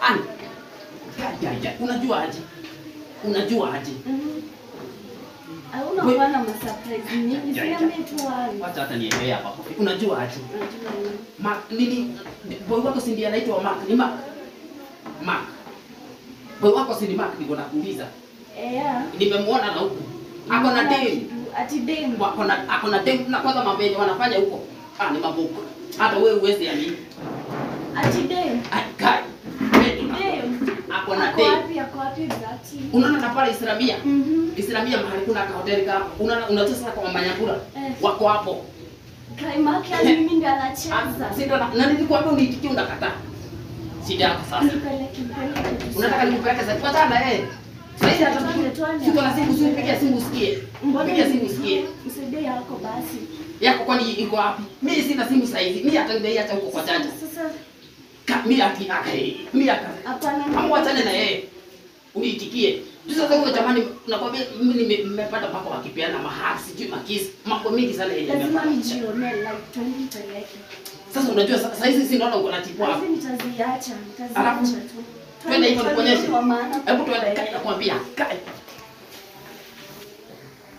Ani. Unajua aje? Unajua aje? Hauna bwana masurprise nyingi. Siambi tu wale. Wacha hata niendelee hapa. Unajua aje? Mark nini? Boy wako si ndiye anaitwa Mark? Ni Mark. Mark. Boy wako si ni Mark niko nakuuliza. Nimemwona na huko. Ako na dem. Ati dem. Ako na dem na kwanza mambo yenye wanafanya huko. Ni mabuku. Hata wewe uweze yani. Ati dem. Kai. Dem. Ako na dem. Ako wapi zati? Unaona na pale Islamia? Islamia mahali kuna ka hoteli ka. Unaona sasa kwa Mama Nyakura. Wako hapo. Kai Mark ya mimi ndiye anacheza. Sio na nilikwambia uniitikie unakataa. Shida yako sasa. Unataka nikupeleke sasa tuachana Sasa hata siko na simu usinipigie simu usikie. Pigia simu usikie. Msaidie yako basi. Yako kwani iko wapi? Mimi sina simu sasa hivi. Mimi hata nimeiacha huko kwa janja. Sasa mimi mimi hapana. Amwachane na yeye. Uniitikie. Sasa wewe jamani nakwambia mimi nimepata pako wakipeana mahali sijui makisi. Mambo mingi sana yenye lazima nijione like 20 peleke. Sasa unajua sasa hizi si naona uko na tipo hapo. Nitaziacha tu. Twende hivyo nikuonyeshe. Hebu twende nakwambia.